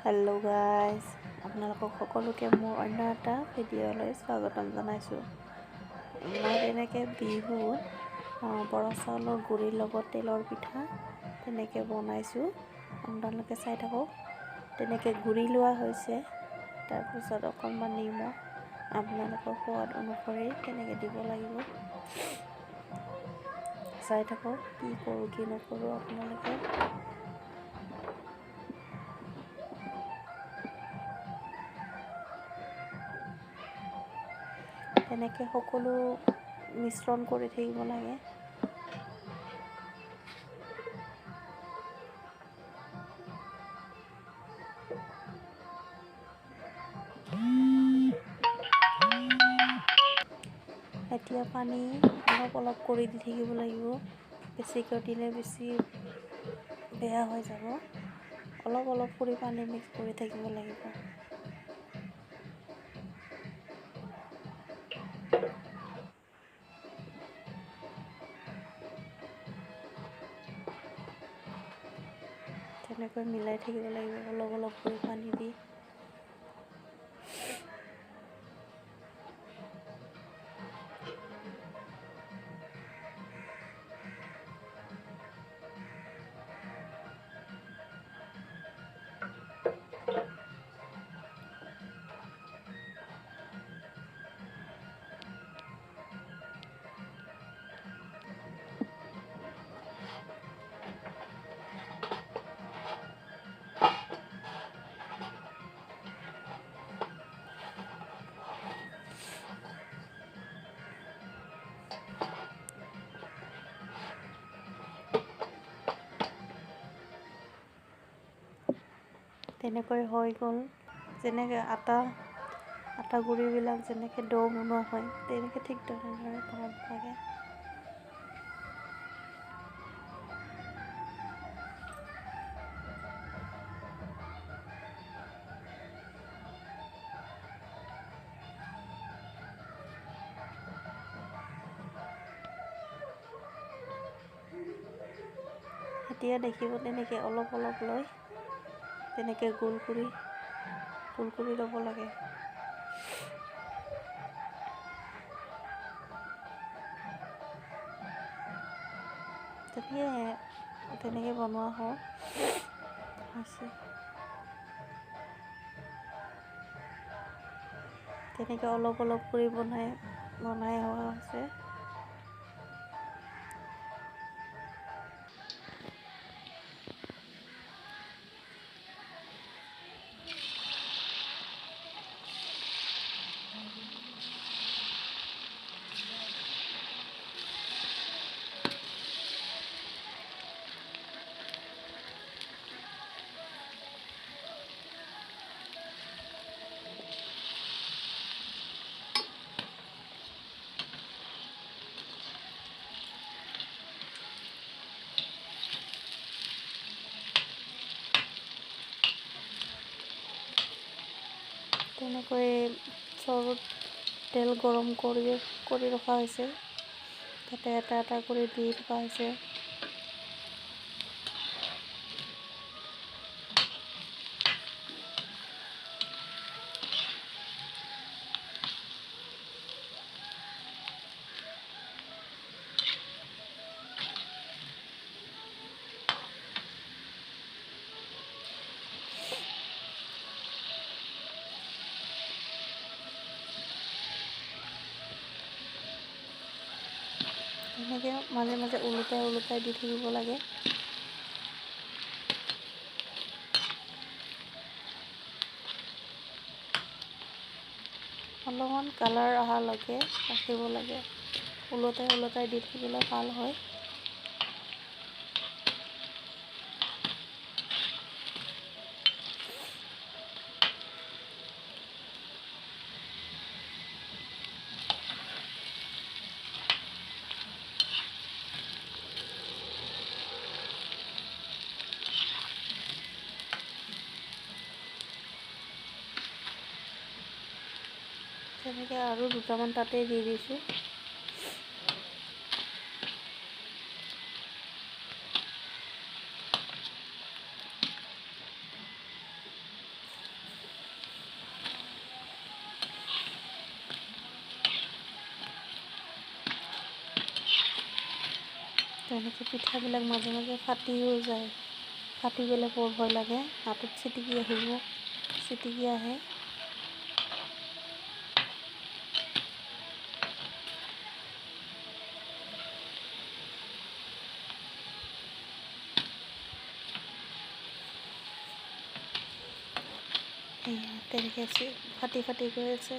Hello' guys, আপোনালোকক সকলোকে মোৰ অন্য এটা ভিডিঅ'লৈ স্বাগতম জনাইছোঁ। মই তেনেকৈ বিহুত বৰা চাউলৰ গুড়িৰ লগত তেলৰ পিঠা তেনেকৈ বনাইছোঁ। আপোনালোকে চাই থাকক। তেনেকৈ গুড়ি লোৱা হৈছে, তাৰপিছত অকণমান নিমখ আপোনালোকৰ সোৱাদ অনুসৰি তেনেকৈ দিব লাগিব। চাই থাকক কি কৰোঁ কি নকৰোঁ আপোনালোকে। তেনেকৈ সকলো মিশ্ৰণ কৰি থাকিব লাগে। এতিয়া পানী অলপ অলপ কৰি দি থাকিব লাগিব। বেছিকৈ দিলে বেছি বেয়া হৈ যাব। অলপ অলপ কৰি পানী মিক্স কৰি থাকিব লাগিব। তেনেকৈ মিলাই থাকিব লাগিব অলপ অলপ কৰি পানী দি। তেনেকৈ হৈ গ'ল। যেনেকৈ আটা গুড়িবিলাক যেনেকৈ ডো বনোৱা হয়, তেনেকৈ ঠিক তেনেদৰে বনাব লাগে। এতিয়া দেখিব তেনেকৈ অলপ অলপ লৈ তেনেকৈ গোল কৰি ল'ব লাগে। তেনেকৈ বনোৱা হৈছে। তেনেকৈ অলপ অলপ কৰি বনাই হোৱা হৈছে। তেনেকৈ চৰুত তেল গৰম কৰি ৰখা হৈছে। তাতে এটা এটা কৰি দি থকা হৈছে। তেনেকৈ মাজে মাজে ওলোটাই দি থাকিব লাগে। অলপমান কালাৰ অহালৈকে ৰাখিব লাগে। ওলোটাই দি থাকিলে ভাল হয়। তেনেকৈ আৰু দুটামান তাতে দি দিছোঁ। এনেকৈ পিঠাবিলাক মাজে মাজে ফাটিও যায়, ফাটি গ'লে বৰ ভয় লাগে, হাতত ছিটিকি আহে। তেনেকৈ ফাটি গৈ আছে।